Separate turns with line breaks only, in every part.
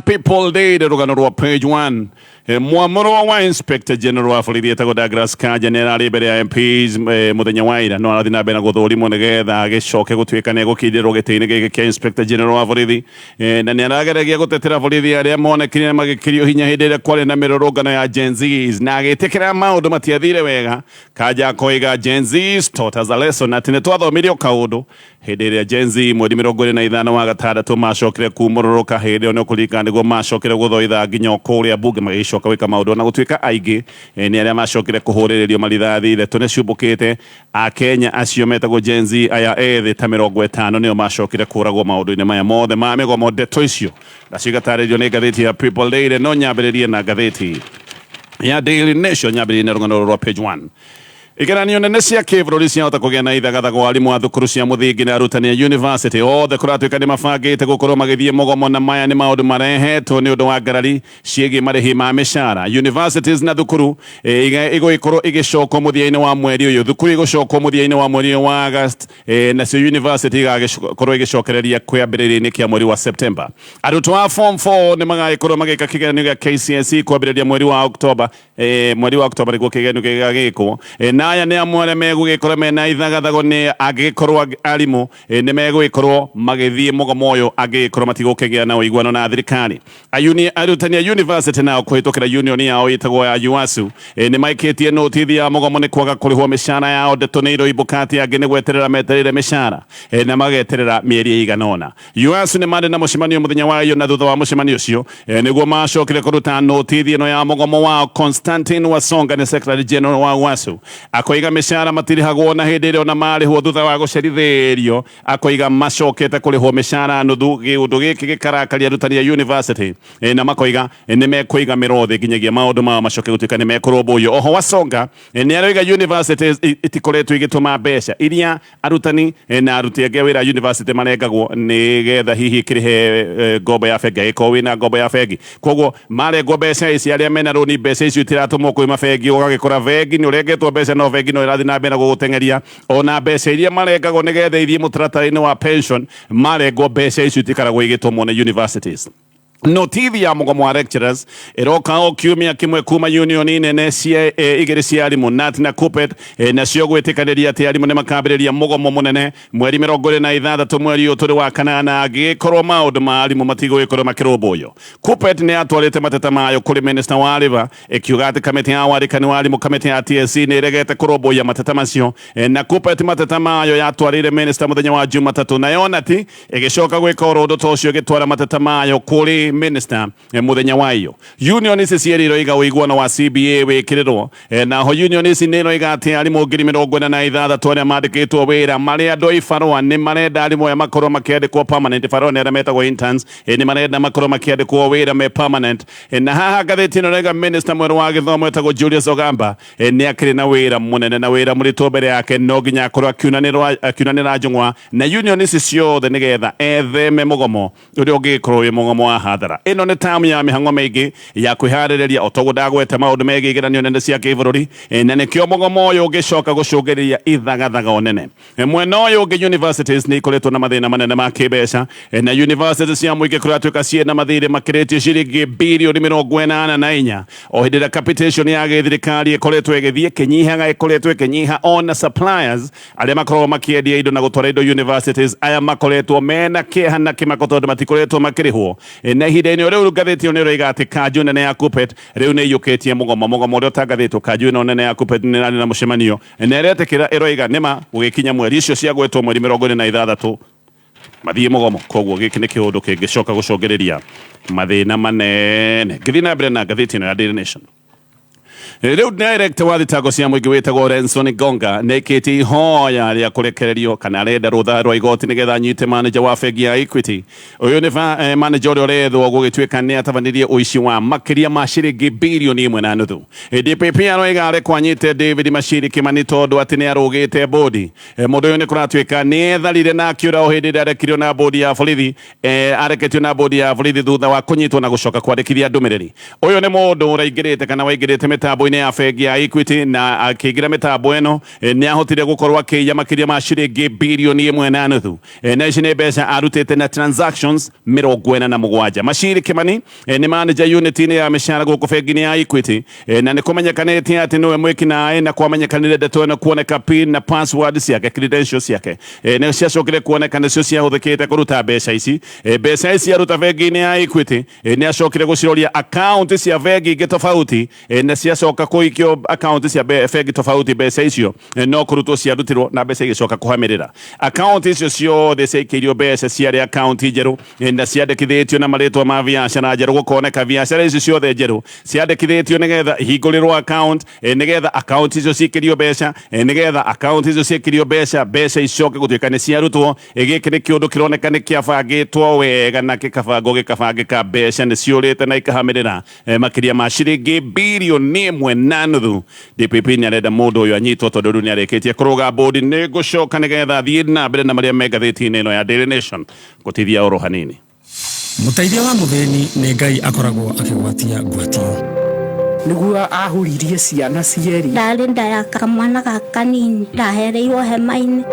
People day the rugano ro page 1 mwamoro wa inspector general wa borithi etagwo Douglas Kanja nĩ mbere ya MPs muthenya wa ira no arathi na mbere na guthũrimwo nigetha agicoke gutuika ne gukindirwo gĩtĩ-inĩ gĩkĩ kĩa inspector general wa borithi na nĩ arageragia gutetera borithi arĩa monekire magikirio hinya hĩndĩ ĩrĩa kwarĩ na mĩrũrũngano ya Gen Zs na agĩtĩkĩra maũndũ matiathire wega. Kanja akoiga Gen Zs taught us a lesson atĩ nĩ twathomirio kaũndũ hĩndĩ ĩrĩa Gen Z mweri 25 wa gatandatũ macokire kumũrũrũka hĩndĩ ĩyo nĩ kũringana nĩguo macokire gũthoitha nginya kũrĩa bunge magĩcoka gwĩka maũndũ na gũtuĩka aingĩ nĩ arĩa macokire kũhũrĩrĩrio marithathi ithatũ nĩ ciumbũkĩte a Kenya acio metagwo Gen Z aya ethĩ ta 50 nĩo macokire kũragwo maũndũ-inĩ maya mothe ma mĩgomo ndeto icio nacigatarĩrio nĩ ngathĩti ya People Daily no nyambĩrĩrie na ngathĩti ya Daily Nation nyambĩrĩrie na rũgano rwa page 1. Igeranio nene cia kĩbũrũri ciahota kũgĩa na ithagathago arimũ a thukuru cia mũthingi na arutani a university othe kũratuĩka nĩ mabangĩte gũkorwo magĩthiĩ mũgomo na maya nĩ maũndũ marehetwo nĩ ũndũ wa ngarari ciĩgiĩ marĩhi ma mĩcara. Universities na thukuru igũgĩkorwo igĩcokwo mũthia-inĩ wa mweri ũyũ, thukuru igũcokwo mũthia-inĩ wa mweri wa August nacio university igagĩkorwo igĩcokereria kwambĩrĩria-inĩ kĩa mweri wa September. Arutwo a form 4 nĩ magagĩkorwo magĩka kĩgeranio gĩa KCSE kwambĩrĩria mweri wa October nĩguo kĩgeranio gĩgagĩkwo na aya nĩ amwe arĩa megũgĩkorwo mena ithagathago nĩ angĩkorwo arimũ nĩ megũgĩkorwo magĩthiĩ mũgomo ũyũ angĩkorwo matigũkĩgĩa na ũiguano na thirikari. Arutani a university nao kũhĩtũkĩra union yao ĩtagwo ya UASU nĩ maikĩtie notithi ya mũgomo nĩ kwaga kũrĩhwo mĩcara yao. Ndeto nĩ iroimbũka atĩ angĩ nĩ gweterera metereire mĩcara na mageterera mĩeri ĩigana ũna. UASU nĩ marĩ na mũcemanio mũthenya wa ĩyo na thutha wa mũcemanio ũcio nĩguo macokire kũruta notithi ĩno ya mũgomo wao. Constantine Wasonga nĩ secretary general wa UASU akoiga mĩcara matirĩhagwo na hĩndĩ ĩrĩa ona marĩhwo thutha wa gũcerithĩrio, akoiga macokete kũrĩhwo mĩcara nuthu. Gĩũndũ gĩkĩ gĩkarakaria arutani a university na makoiga nĩ mekũiga mĩro thĩ nginyagia maũndũ mao macoke gũtuĩka nĩ mekũrũmbũiyo. Oho Wasonga nĩ aroiga universities itikoretwo igĩtũma mbeca iria arutani na aruti angĩ wĩra university marengagwo nĩgetha hihi kĩrĩhe ngombo ya bengi angĩkorwo wĩna ngombo ya bengi. Koguo marengwo mbeca ici arĩa mena rũni mbeca icio itiratũmwo kwĩ mabengi, ũgagĩkora bengi nĩ ũrengetwo mbeca no bengi no ĩrathiĩ na mbere gũgũteng'eria ona mbeca iria marengagwo nĩgetha ithiĩ mũtaratara-inĩ wa pension marengwo mbeca icio itikaragwo igĩtũmwo nĩ universities. Notithi ya mũgomo wa lecturers ĩroka o kiumia kĩmwe kuma union nene cia igĩrĩ cia arimũ NAT na KUPPET nacio gwĩtĩkanĩria atĩ arimũ nĩ makambĩrĩria mũgomo mũnene mweri 26 mweri ũyũ tũrĩ wa kanana angĩkorwo maũndũ ma arimũ matigũgĩkorwo makĩrũmbũiyo. KUPPET nĩ atwarĩte mateta mayo kũrĩ minister wa Labour ĩkiuga atĩ kamĩtĩ ya wandĩkani wa arimũ kamĩtĩ ya TSC nĩ ĩregete kũrũmbũiya mateta macio na KUPPET mateta mayo yatwarĩire minister mũthenya wa Jumatatũ na yona ti ĩgĩcoka gwĩka ũndũ ta ũcio ĩgĩtwara mateta mayo kũrĩ minister muthenya wa iyo. Union ici cierĩirwo iga ũiguano wa CBA wĩkĩrĩrwo naho union ici nĩ iroiga atĩ arimũ 46,000 arĩa mandĩkĩtwo wĩra marĩ andũ a ibarũa nĩ marenda arimũ aya makorwo makĩandĩkwo permanent. Ibarũa nĩ arĩa metagwo interns nĩ marenda makorwo makĩandĩkwo wĩra me permanent na haha ngathĩti ĩno ĩroiga minister mwerũ wa gĩthomo etagwo Julius Ogamba nĩ akĩrĩ na wĩra mũnene na wĩra mũritũ mbere yake, no nginya akorwo akiunanĩra njũng'wa na union ici ciothe nĩgetha etheme mũgomo ũrĩa ũngĩkorwo wĩ mũgomo wa hathara. Ĩno nĩ tamu ya mĩhang'o mĩingĩ ya kwĩharĩrĩria o toguo ndagwete maũndũ megiĩ igeranio nene cia kĩbũrũri na nĩkĩo mũgomo ũyũ ũgĩcoka gũcũngĩrĩria ithagathago nene. Mwena ũyũ ũngĩ universities nĩ ikoretwo na mathĩna manene ma kĩmbeca na universities cia mũingĩ kũratuĩka ciĩna mathirĩ makĩrĩtie ciringi birioni 84 o hĩndĩ ĩrĩa capitation ya gĩthirikari ĩkoretwo ĩkĩnyiha ona suppliers arĩa makoragwo makĩendia indo na gũtwara indo universities aya makoretwo mena kĩeha na kĩmako tondũ matikoretwo makĩrĩhwo na ihinda-inĩ rĩu ngathĩti ĩyo nĩ ĩroiga atĩ kanjũ nene ya KUPPET rĩu nĩ ĩiyũkĩtie mũgomo ũrĩa ũtangathĩtwo. Kanjũ ĩno nene ya KUPPET nĩ ĩrarĩ na mũcemanio na ĩretĩkĩra ĩroiga nĩma gũgĩkinya mweri icio ciagwetwo mweri 26 mathiĩ mũgomo. Koguo gĩkĩ nĩ kĩũndũ kĩngĩcoka gũcũngĩrĩria mathĩna manene. Ngĩthiĩ na mbere na ngathĩti ĩno ya Daily Nation. Rĩu director wa thitango cia mũingĩ wĩtagwo Renson Gonga nĩ ĩkĩtie ihoya rĩa kũrekererio kana arenda rũtha rwa igoti nĩgetha anyite manager wa bengi ya Equity. Ũyũ nĩ manager ũrĩa ũrethwo gũgĩtuĩka nĩ atabanirie ũici wa makĩria ma ciringi birioni 1.5. DPP aroiga arekwo anyite David Machiri Kimani tondũ atĩ nĩ arũgĩte bodi. Mũndũ ũyũ nĩ kũratuĩka nĩ etharire na akĩũra o hĩndĩ ĩrĩa arekirio na bodi ya borithi areketio na bodi ya borithi thutha wa kũnyitwo na gũcoka kwandĩkithia ndũmĩrĩri. Ũyũ nĩ mũndũ ũraingĩrĩte kana waingĩrĩte mĩtambo mitambo-ini ya bengi ya Equity na akiingira mitambo ino ni ahotire gukorwo akiiya makiria ma ciringi birioni 1.5 na ici ni mbeca arutite na transactions 47 Mashiri Kimani ni manager unit-ini ya mishahara guku bengi-ini ya Equity na ni kumenyekanite ati niwe mwikinae na kwamenyekanire ndeto ino kuoneka pin na password ciake credentials ciake ni ciacokire kuoneka nicio ciahuthikite kuruta mbeca ici aruta bengi-ini ya Equity ni acokire guciroria account cia bengi ingi tofauti na ciacoka kuikio account cia bengi tofauti mbeca icio no kurutwo ciarutirwo na mbeca igicoka kuhamirira account icio ciothe ciaikirio mbeca ciari account njeru na ciandikithitio na maritwa ma biacara njeru gukoneka biacara icio ciothe njeru ciandikithitio nigetha hingurirwo account nigetha account icio cikirio mbeca nigetha account icio cikirio mbeca icoke gutuika ni ciarutwo giki ni kiundu kironeka ni kiabangitwo wega na gikabangika mbeca ni ciurite na ikahamirira makiria ma ciringi birioni 1.5 DPP ni arenda mundu uyu anyitwo tondu ni arikitie kuruga board ni gucoka nigetha thie na mbere na maria megathiti-ini ino ya Daily Nation gutithia oro hanini
Muteithia wa mutheni ni Ngai akoragwo akigwatia ngwatio
niguo ahuririe ciana cieri
ndari ndaya kamwana gakanini ndahereirwo hema-ini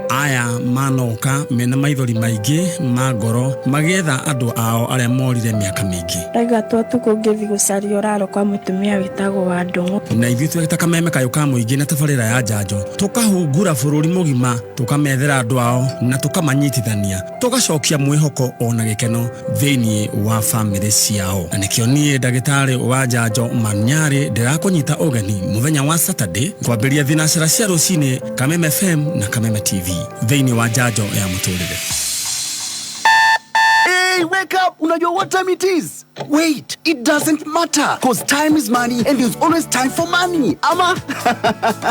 aya manoka mena maithori maingi ma ngoro magetha andu ao aria morire miaka mingi
raigatwo tukungithi gucaria uraro kwa mutumia witagwo wa ndungu
na ithuĩ tweta kameme kayo ka muingi na tabarĩra ya njanjo tukahungura bũrũri mũgima tukamethera andu ao na tukamanyitithania tugacokia mwĩhoko ona gĩkeno thĩinĩ wa bamĩrĩ ciao na nĩkĩo niĩ ndagĩtarĩ wa njanjo Manyari ndĩrakũnyita ũgeni mũthenya wa Saturday kwambĩria thinacera cia rũcinĩ Kameme FM na Kameme TV thĩinĩ wa njanjo ya mũtũrĩre.
Hey, wake up! Unajua what time it is? Wait, it doesn't matter, cause time is money and there's always time for money. Ama?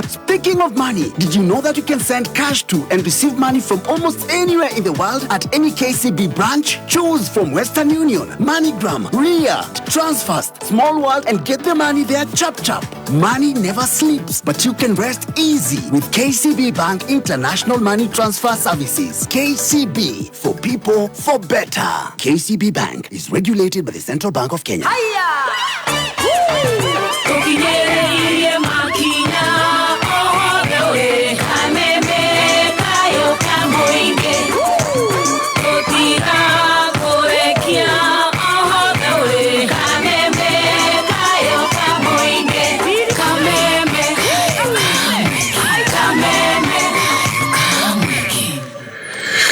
Speaking of money, did you know that you can send cash to and receive money from almost anywhere in the world at any KCB branch? Choose from Western Union, MoneyGram, Ria, Transfast, Small World, and get the money there chap chap. Money never sleeps, but you can rest easy with KCB Bank International Money Transfer Services. KCB, for people, for better. KCB Bank is regulated by the Central Bank of Kenya.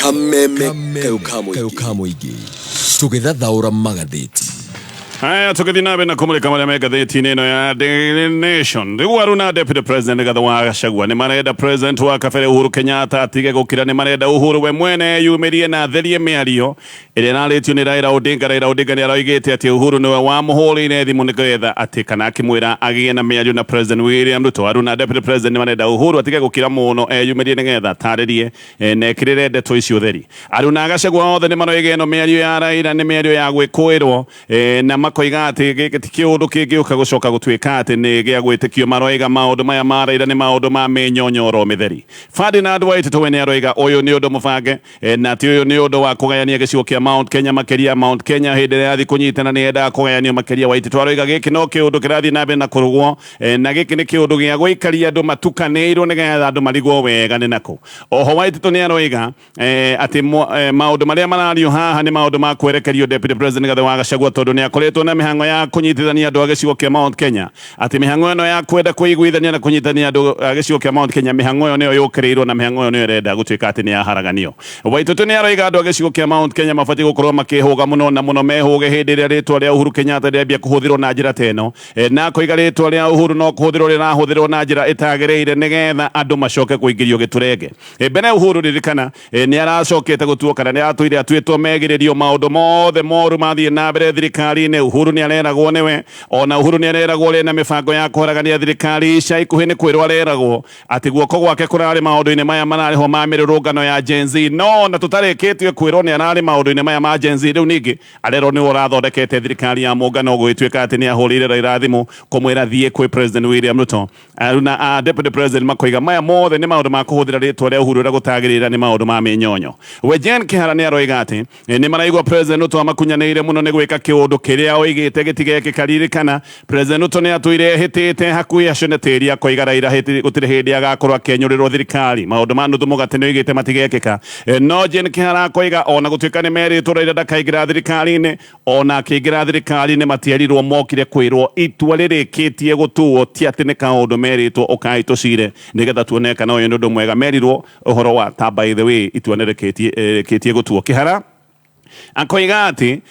Kameme kayo muingi Tuthathaure magathiti
haya tukithi nabe na kumulika maria megathiti-ini ino ya Daily Nation riu Aruna Deputy President Gatonye Gachagua ni marenda President wa kabere Uhuru Kenyatta atige gukira ni marenda Uhuru we mwene eyumirie na atherie miario iria naritio ni Raila Odinga ni aroigite ati Uhuru niwe wa muhuri-ine thimu nigetha ati kana akimwira agie na miario na President William Ruto. Aruna Deputy President ni marenda Uhuru atige gukira muno eyumirie nigetha taririe na ekirire ndeto icio theri. Aruna Gachagua othe ni maroige no miario ya Raila ni miario ya gwikuirwo na makoiga ati gikiundu kingiuka gucoka gutuika ati ni gia gwitikio maroiga maundu maya ma Raila ni maundu ma menyonyoro mitheri. Ferdinand Waititu ni aroiga uyu ni undu mubange na ti uyu ni undu wa kugayania gicigo kia Mount Kenya makeria Mount Kenya hindi ya thi kunyitana ni enda kugayanio makeria. Waititu aroiga giki no kiundu kirathi na be na kurugwo na giki ni kiundu gia gwikaria andu matukanirwo nigetha andu marigwo wega ni nako. Oho Waititu ni aroiga ati maundu maria marario haha ni maundu ma kwerekerio Deputy President Gatonye Gachagua tondu ni akoretwo na mihango ya kunyitithania andu a gicigo kia Mount Kenya ati mihango ino ya kwenda kuiguithania na kunyitithania andu a gicigo kia Mount Kenya mihango ino niyo yukirirwo na mihango ino irenda gutuika ati ni ya haraganio. Waititu ni aroiga andu a gicigo kia Mount Kenya mabati gukorwo makihuga muno na muno mehuge hindi ria ritwa ria Uhuru Kenyatta riambia kuhuthirwo na njira teno na koiga ritwa ria Uhuru no kuhuthirwo rirahuthirwo na njira itagereire nigetha andu macoke kuingirio giturege. Mbere Uhuru ririkana ni aracokete gutuo kana ni atuire atuitwo megiririo maundu mothe moru mathie na mbere thirikari-ini. Uhuru ni areragwo niwe ona Uhuru ni areragwo ri na mibango ya kuharagania thirikari ica ikuhi ni kwirwo areragwo ati guoko gwake kurari maundu-ini maya marariho ma mirurungano ya Gen Z no na tutarikitio kwirwo ni arari maundu-ini maya ma Gen Z riu ningi arerwo ni urathondekete thirikari ya muungano gwituika ati ni ahurire Raila thimu kumwira thie kwi President William Ruto. Aruna Deputy President makoiga maya mothe ni maundu ma kuhuthira ritwa ria Uhuru ria gutagirira ni maundu ma menyonyo. We Jen Kihara ni aroiga ati ni maraigwa President Ruto amakunyanire muno ni gwika kiundu kiria uria oigite gitigeke karirikana President Ruto ne atuire hitite hakuhi acio ne tiri akoiga Raila gutire hindi agakorwo akenyurirwo thirikari maundu ma nuthu mugatene oigite matigekeka no Jane Kihara akoiga ona gutuika ne meritwo Raila ndakaingira thirikari-ini ona akingira thirikari-ini matiarirwo mokire kwirwo itua ririkitie gutuo ti ati ni kaundu meritwo ukai tucire nigetha tuone kana uyu ni undu mwega merirwo uhoro wa ta by the way itua nirikitie gutuo Kihara akoiga ati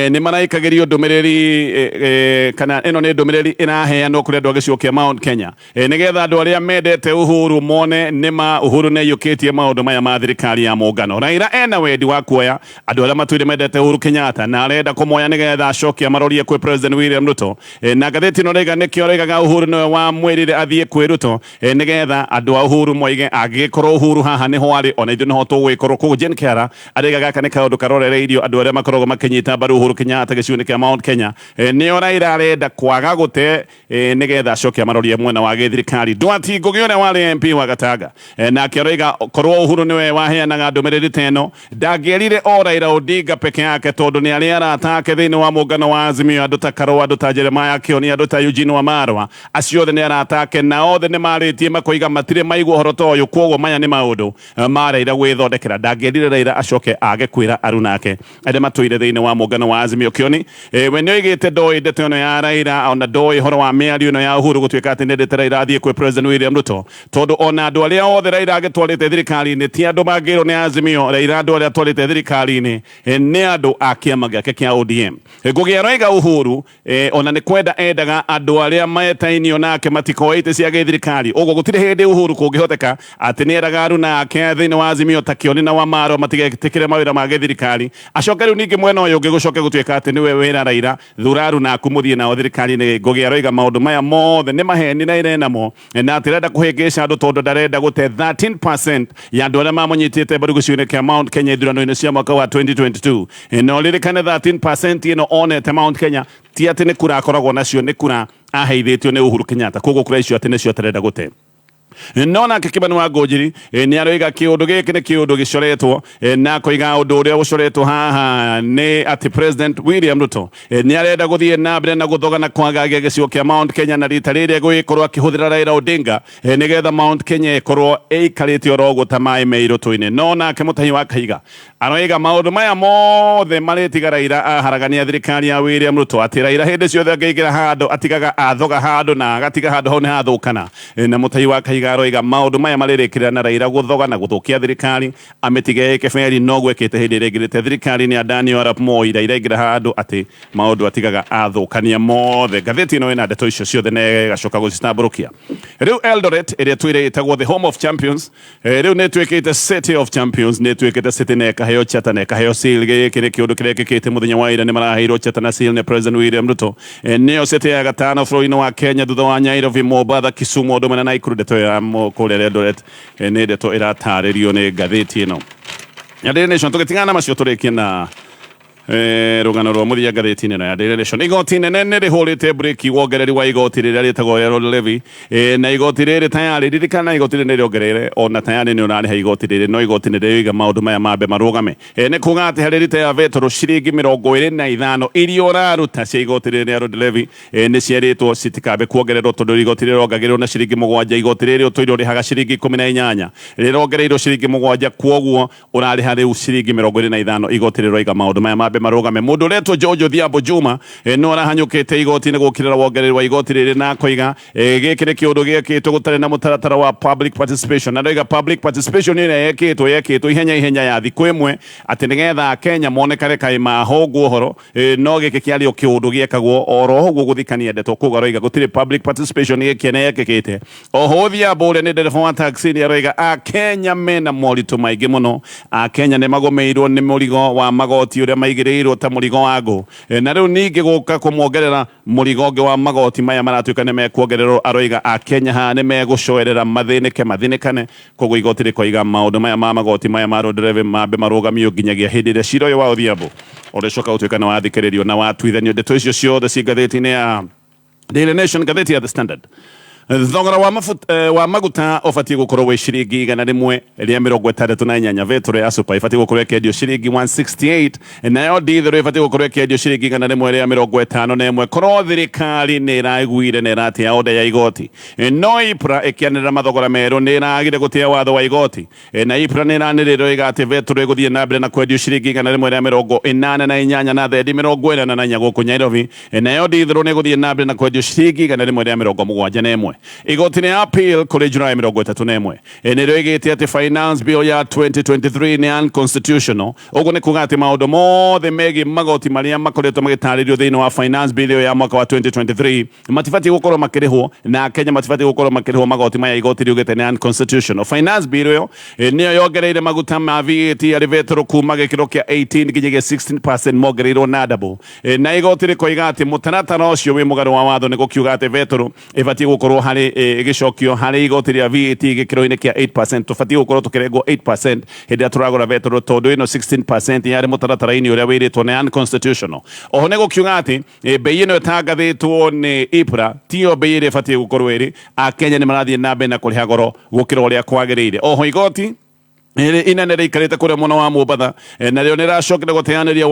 ni maraikagirio ndumiriri kana ino ni ndumiriri iraheanwo kuri andu agiciokia Mount Kenya nigetha andu aria mendete Uhuru mone nima Uhuru ne yukitie maundu maya ma thirikari ya muungano Raila ena wendi wa kuoya andu aria matuire mendete Uhuru Kenyatta na arenda kumoya nigetha acokia marorie kwi President William Ruto na gatheti no rega nikio regaga Uhuru niwe wa mwirire athie kwi Ruto nigetha andu a Uhuru moige agikorwo Uhuru haha niho ari ona ithu niho tugwikorwo ku Jane Kihara aregaga gaka ni kaundu karorere andu aria makoragwo makinyita mbaru Uhuru Kenyatta giciuni kia Mount Kenya nio Raila arenda kwaga gute nigetha acokia marorie mwena wa githirikari Ndwati Ngugi uria wari MP wa Gatanga na akioiga korwo Uhuru niwe waheanaga ndumiriri teno ndangierire o Raila Odinga peke yake tondu ni aria aratake thiini wa muungano wa Azimio andu ta Karua andu ta Jeremiah Kioni andu ta Eugene Wamalwa acio othe ni aratake na othe ni maritie makoiga matire maigua uhoro ta uyu kwoguo maya ni maundu mareira gwithondekera ndangierire Raila acoke age kwira Aruna ake ade matuire thiini wa muungano wa Azimio Kioni we ni oigite ndoi ndeto ino ya Raila ona ndoi horo wa miario ino ya Uhuru gutuika ati ndete Raila athie kwi President William Ruto tondu ona andu aria othe Raila agitwarite thirikari-ini ti andu mangirwo ni Azimio Raila andu aria atwarite thirikari-ini ni andu a kiama giake kia ODM Ngugi aroiga Uhuru ona ni kwenda endaga andu aria metainio nake matikoite cia githirikari uguo gutire hindi Uhuru kungihoteka ati ni eraga Aruna ake thiini wa Azimio ta Kioni na Wamalwa matigetikire mawira ma githirikari acoke riu ningi mwena uyu ungi gucoke gutuika ati niwe wira Raila thura Aruna aku muthie nao thirikari-ini Ngugi aroiga maundu maya mothe ni maheni na irenamo na atirenda kuhingica andu tondu ndarenda gute 13% ya andu aria mamunyitite mbaru giciuni kia Mount Kenya ithurano-ini cia mwaka wa 2022 no ririkane 13% ino onete Mount Kenya ti ati ni kura akoragwo nacio ni kura aheithitio ni Uhuru Kenyatta koguo kura icio ati nicio atarenda gute nona Kibani wa Ngũnjiri ni aroiga kiundu giki ni kiundu gicoretwo na koiga undu uria ucoretwo haha ni ati President William Ruto ni arenda guthie na mbere na guthogana kwagagia gicigo kia Mount Kenya na rita riri gugikorwo akihuthira Raila Odinga nigetha Mount Kenya ikorwo ikarite orogo ta mai meirutu-ini nona Mutahi wa Kahiga aroiga maundu maya mothe maritiga Raila aharagania thirikari ya William Ruto ati Raila hindi ciothe angeigira handu atigaga athoga handu na agatiga handu hau ni hathukana na Mutahi wa Kahiga aroiga maundu maya maririkira na Raila guthoga na guthukia thirikari amitige keberi no gwekete hindi regirite thirikari ni adani Arap Moi Raila igira handu ati maundu atigaga athukania mothe gatheti ino ina ndeto icio ciothe ne gacoka gucitamburukia riu Eldoret iria twire itagwo the home of champions riu ne twikite city of champions ne twikite city ne kaheo chata ne kaheo seal gikire kiundu kiria gikite muthenya wa ira ni maraheirwo chata na seal ne President William Ruto nio city ya gatano bũrũri-inĩ wa Kenya thutha wa Nairobi Mombasa Kisumu ũndũ ũmwe na Naikuru ndeto ya kuria Eldoret ni ndeto irataririo ni gatheti ino ya Daily Nation tugitingana macio turikie na rugano rwa muthia gatheti-ini ya Daily Nation igoti nene ni rihurite breki wongereri wa igoti riria ritagwo levy na igoti riri tayari ririkana igoti riri riongerere ona tayari ni urariha igoti riri no igoti ni riga maundu maya mambe marugame ni kuga ati hari rite ya vetro ciringi 25 iria uraruta cia igoti riri ya levy ni ciaritwo citikabe kuongererwo tondu igoti riri rongagirwo na ciringi 7 igoti riri utuire rihaga ciringi 18 rirongereirwo ciringi 7 kwoguo urariha riu ciringi 25 igoti riri roiga maundu maya mambe marugame mundu retwo George Odhiambo Juma no arahanyukite igoti ni gukirira wongereri wa igoti riri na koiga gikire kiundu gikitwo gutari na mutaratara wa public participation na ndoiga public participation ni yekitwo ihenya ya thiku imwe ati nigetha Kenya monekare kai mahogu uhoro no giki kiario kiundu giekagwo oro guo guthikania ndeto kuga roiga gutire public participation gikene yekikite oho Odhiambo ni ndereba wa taxi ni roiga a Kenya mena moritu maingi muno a Kenya ni magomeirwo ni murigo wa magoti uria maigire ta murigo wago na riu ningi guka kumuongerera murigo ngi wa magoti maya maratuika ni mekuongererwo aroiga a Kenya ha ni megucoerera mathinikane koguo igoti rikoiga maundu maya ma magoti maya ma road levy mambe marugamio nginyagia hindi iria cira uyu wa Odhiambo uricoka gutuika na wathikiririo na watuithanio ndeto icio ciothe ci gatheti-ini ya Daily Nation gatheti ya The Standard thogora wa maguta obatie gukorwo wi ciringi 168 vetro ya super ibatie gukorwo ikendio ciringi 168 nayo diesel ibatie gukorwo ikendio ciringi 151 korwo thirikari ni iraiguire na iratia oda ya igoti no ipra ikianira mathogora meru ni iragire gutia watho wa igoti na ipra ni iraniriro igati vetro iguthie na mbere na kwendio ciringi 188 na thendi 44 guku Nairobi nayo diesel ni iguthie na mbere na kwendio ciringi 171 igoti ni appeal kuri Julai 31 niro igite ati finance bill ya 2023 ni unconstitutional ugo ni kuga ati maundu mothe megi magoti maria makoretwo magitaririo thiini wa finance bill ya mwaka wa 2023 matifati gukorwo makirihwo na Kenya matifati gukorwo makirihwo magoti maya igoti riugite ni unconstitutional finance bill yo niyo yongereire maguta ma VAT ari vetro kuma gikiro kia 18 nginyagia 16% mongereirwo na double na igoti rikoiga ati mutaratara ucio wi mugaru wa watho ni gukiuga ati vetro ibatie gukorwo hari gicokio hari igoti ria VAT gikiro-ini kia 8% tubatie gukorwo tukirengwo 8% hindi aturagura vetro tondu ino 16% yari mutaratara-ini uria wiritwo ni unconstitutional oho ni gukiuga ati bei ino itangathitwo ni IPRA tio bei iri ibatie gukorwo iri Akenya ni marathie na mbere na kuriha goro gukira uria kwagiriire oho igoti inene rikarite kuria muno wa Mombatha na rio niracokire guteaniria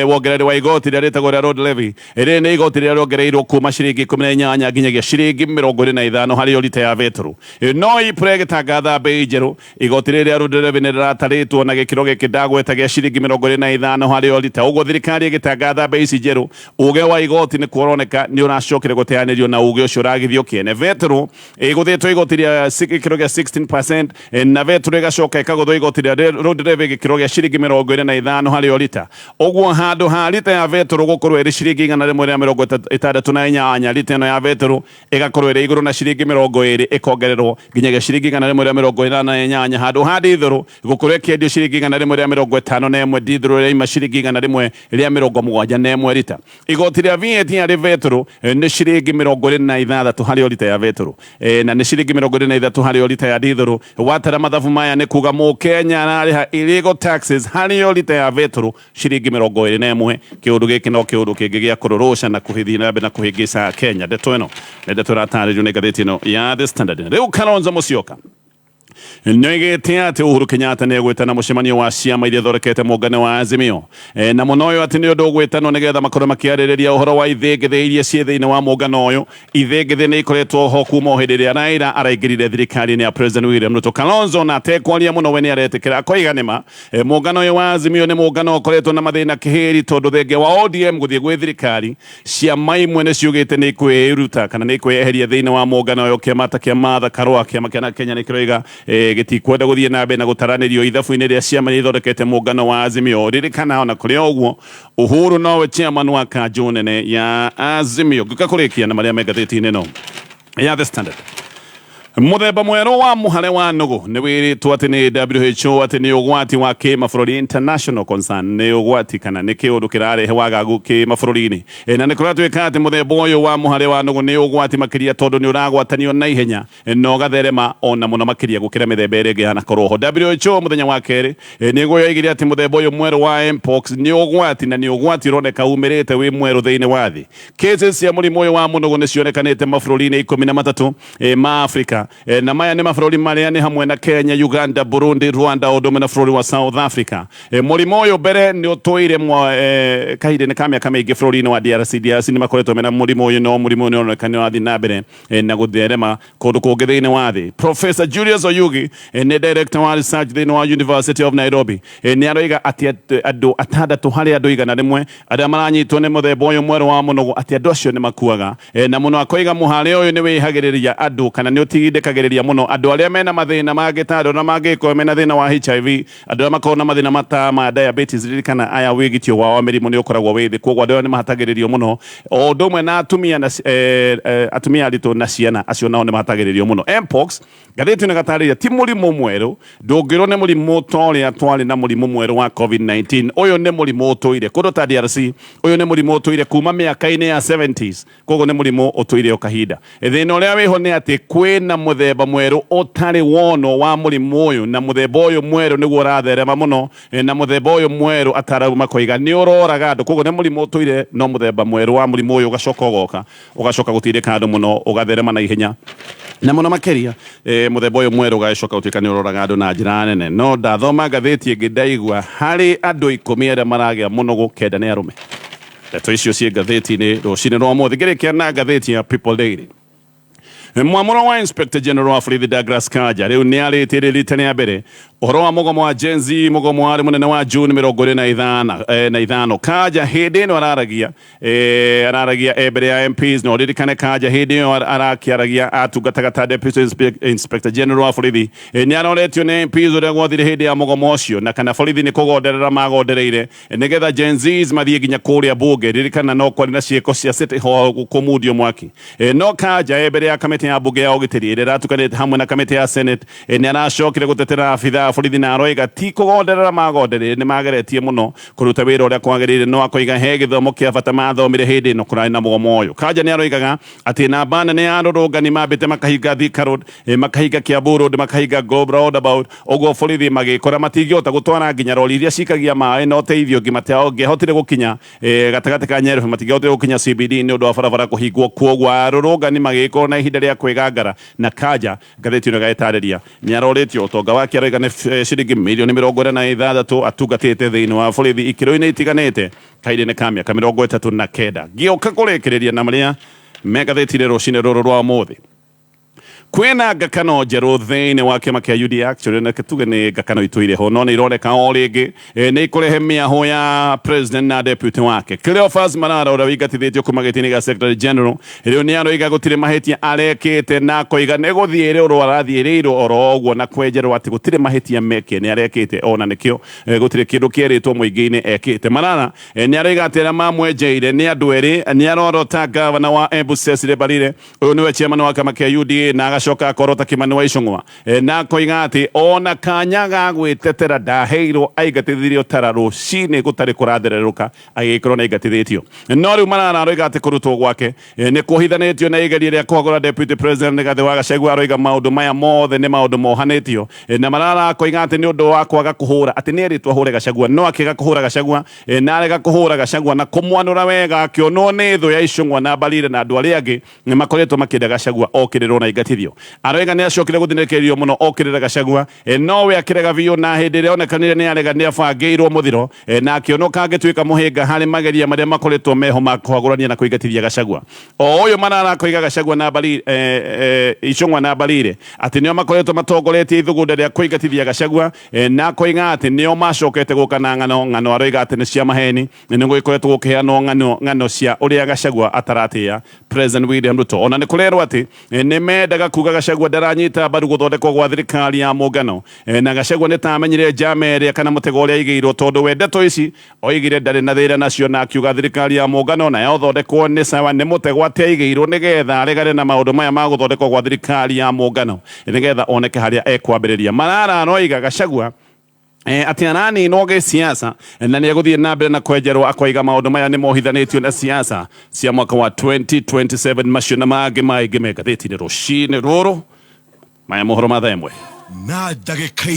wongereri wa igoti ria ritagwo ria road levy iri ni igoti ria rongereirwo kuma ciringi 18 nginyagia ciringi 25 hari lita ya vetro no ipre gitangatha bei njeru igoti ria road levy nirataritwo na gikiro giki ndagwetagia ciringi 25 hari lita ugo thirikari gitangatha bei ici njeru uge wa igoti ni kuroneka ni uracokire guteanirio na uge ucio uragithio kiene vetro iguthitwo igoti ria gikiro gia 16% na vetro igacoka ikaguthwo igoti ria road levy gikiro gia ciringi 25 hari lita uguo handu ha lita ya vetro gukorwo iri ciringi 168 lita ino ya vetro igakorwo iri iguru na ciringi 20 ikongererwo nginyagia ciringi 188 handu ha diesel gukorwo ikiendio ciringi 151 diesel ria ima ciringi 171 lita igoti ria VAT ya vetro ni ciringi 26 hari lita ya vetro na ni ciringi 26 hari lita ya diesel watara mathabu maya ni kuga Kenya arariha illegal taxes hari lita ya vetro ciringi 21 kiundu giki no kiundu kingi gia kururusha na kuhithia na na kuhingica Kenya ndeto ino ndeto rataririo ni gatheti ino ya The Standard riu Kalonzo Musyoka Nyoigete ati Uhuru Kenyatta ni gwetana mucemanio wa ciama iria thorekete muungano wa Azimio na muno uyu ati ni undu gwetano nigetha makorwo makiaririria uhoro wa ithingithia iria cie thiini wa muungano uyu ithingithia ni ikoretwo ho kuma hindi ria Raila araingirire thirikari-ini ya President William Ruto Kalonzo na tekwaria muno we ni aretikira koiga nima muungano uyu wa Azimio ni muungano ukoretwo na mathina kihiri tondu thengia wa ODM guthie gwi thirikari ciama imwe ni ciugite ni kwiruta kana ni kweheria thiini wa muungano uyu kiama ta kia Martha Karua kiama kia Kenya ni kiroiga gitikwenda guthie na mbere na gutaranirio ithabu-ini ria ciama ithondekete muungano wa Azimio ririkana ona kuri oguo Uhuru nowe chairman wa kanjo nene ya Azimio gukakurikia na maria megatheti-ini no ya The Standard muthemba mweru wa muhare wa nugu ni wiritwo ati ni WHO ati ni ugwati wa kimabũrũri international concern ni ugwati kana ni kiundu kirarehe wagagu kimabũrũri-ini na ni kuratwika ati muthemba uyu wa muhare wa nugu ni ugwati makiria tondu ni uragwatanio na ihenya no gatherema ona muno makiria gukira mithemba iri ngihana korwo WHO muthenya wa keri ni guyoigire ati muthemba uyu mweru wa mpox ni ugwati na ni ugwati uroneka umirite wi mweru thiini wa thi cases cia murimu uyu wa munugu ni cionekanite mabũrũri-ini 13 ma Africa na maya ni mabũrũri maria ni hamwe na Kenya, Uganda, Burundi, Rwanda o na bũrũri wa South Africa murimu uyu mbere ni utuire kahinde ni kamia kamaingi bũrũri-ini wa DRC ni makoretwo mena murimu uyu no murimu ni onekana wathi na mbere na gutherema kundu kungi thiini wa thi Professor Julius Oyugi ni director wa research thiini wa University of Nairobi ni aroiga ati andu atandatu hari andu igana rimwe aria maranyitwo ni muthemba uyu mweru wa munugu ati andu acio ni makuaga na muno akoiga muhare uyu ni wihagiriria andu kana ni utigindikagiriria muno andu aria mena mathina magitando na magiko mena thina wa HIV andu aria makorwo na mathina mata ma diabetes ririkana aya wigitio wa mirimu ni ukoragwo withi koguo andu ni mahatagiririo muno o ndumwe na atumia na atumia aritu na ciana acio nao ni mahatagiririo muno mpox gatheti ni gatariria ti murimu mweru ndungirwo ni murimu toria twari na murimu mweru wa COVID-19 uyu ni murimu utuire kundu ta DRC uyu ni murimu utuire kuma miaka-ini ya 70s koguo ni murimu utuire o kahinda thina uria wiho ni ati kwina muthemba mweru otari wono wa murimu uyu na muthemba uyu mweru niguo ratherema muno na muthemba uyu mweru atarauma koiga ni uroraga andu koguo ni murimu utuire no muthemba mweru wa murimu uyu ugacoka ugacoka gutirika andu muno ugatherema na ihenya na muno makeria muthemba uyu mweru ugacoka gutirika ni uroraga andu na njira nene no ndathoma ngatheti ingi ndaigua hari andu 10 aria maragia muno gukenda ni arume ndeto icio cie ngatheti-ini rucini rwa muthi ngirikia na ngatheti ya People Daily. Mwamuro wa Inspector General wa Borithi Douglas Kanja riu ni aritire rita ria mbere uhoro wa mugomo wa Gen Z mugomo wari munene wa June 25 Kanja hindi ino araragia mbere ya MPs no ririkane Kanja hindi ino arakiaragia atungataga Deputy Inspector General wa Borithi ni aroretio ni MPs uria gwathire hindi ya mugomo ucio na kana borithi ni kugonderera magondereire nigetha Gen Zs mathie nginya kuria bunge ririkana no kwari na cieko cia City Hall kumudio mwaki no Kanja mbere ya kamiti ya bunge ya ugitiri ira ratukanite hamwe na kamiti ya Senate ni aracokire gutetera abitha borithi na aroiga ti kugonderera magonderere ni mageretie muno kuruta wira uria kwagirire no akoiga he githomo kia bata mathomire hindi no kurani na mugomo uyu Kanja ni aroigaga ati na bana ni arorongani mambite makahiga Thika Road makahiga Kiambu Road makahiga Globe Roundabout ogo borithi magikora matingiota gutwara nginya rori iria cikagia mai no teithio ngimatao ngehotire gukinya gatagati ka Nyeri matingihotire gukinya CBD ni undu wa barabara kuhingwo kuogwo arorongani magikora na ihinda ria kwigangara na Kanja ngatheti ino gaitariria ni aroretio utonga wake aroiga ni ciringi milioni 46 atungatite thiini wa borithi ikiro-ini itiganite kaire-ini ka miaka 39 ngioka kurikiriria na maria megatheti-ini rucini ruru rwa muthi kwina ngakano njeru thiini wa kiama kia UD actually na tuge ni ngakano ituire ho no ni ironeka o ringi ni ikurehe miaho ya president na deputy wake Cleophas Malala uria wingatithitio kuma gitini ga Secretary General riu ni aroiga gutire mahitia arekite na koiga ni guthiire uru arathiirirwo oro ogwo na kwenjerwo ati gutire mahitia meke ni arekite ona nikio gutire kindu kieritwo muingi-ini ekite Malala ni aroiga ati aria mamwenjeire ni andu eri ni arorota gavana wa Embu Cecily Mbarire uyu niwe chairman wa kiama kia UDA na agacoka akorota Kimani wa Icũng'wa na koiga ati ona kanya ga gwitetera ndaheirwo aigatithirio tara rucini gutari kurathererũka agikorwo na aigatithitio no riu Malala aroiga ati kurutwo gwake ni kuhithanitio na igeria ria kuhagũra deputy president Rigathi wa Gachagua aroiga maundu maya mothe ni maundu mohanitio na Malala akoiga ati ni undu wa kwaga kuhura ati ni eritwo ahure Gachagua no akiga kuhura Gachagua na arega kuhura Gachagua na kumwanura wega akionwo ni thu ya Icũng'wa na Mbarire na andu aria angi ni makoretwo makienda Gachagua okirirwo na aigatithio aroiga ni acokire guthinikirio muno okirira Gachagua no we akirega biu na hindi ria onekanire ni arega ni abangeirwo muthiro na akionoka angituika muhinga hari mageria maria makoretwo meho makuhagurania na kuigatithia Gachagua o uyu Malala akoiga Gachagua na Mbarire Icũng'wa na Mbarire ati nio makoretwo matongoretie ithugunda ria kuigatithia Gachagua na koiga ati nio macokete guka na ng'ano aroiga ati ni cia maheni ni gwikoretwo gukiheanwo ng'ano cia uria Gachagua ataratia President William Ruto ona ni kurerwo ati ni mendaga kuga Gachagua ndaranyita mbaru guthondekwo gwa thirikari ya muungano na Gachagua nitamenyire njama iria kana mutego uria igirwo tondu we ndeto ici oigire ndari na thira nacio na akiuga thirikari ya muungano na yothondekwo ni sawa ni mutego atia igirwo nigetha aregane na maundu maya ma guthondekwo gwa thirikari ya muungano nigetha oneke haria ekwambiriria Malala aroiga Gachagua ati anani noge siasa na ni guthie na mbere na kwenjerwo akoiga maundu maya ni mohithanitio na siasa cia mwaka wa 2027 macio na mangĩ maingĩ megatheti-inĩ rucini ruru maya mohoro mathemwe
na ndagĩka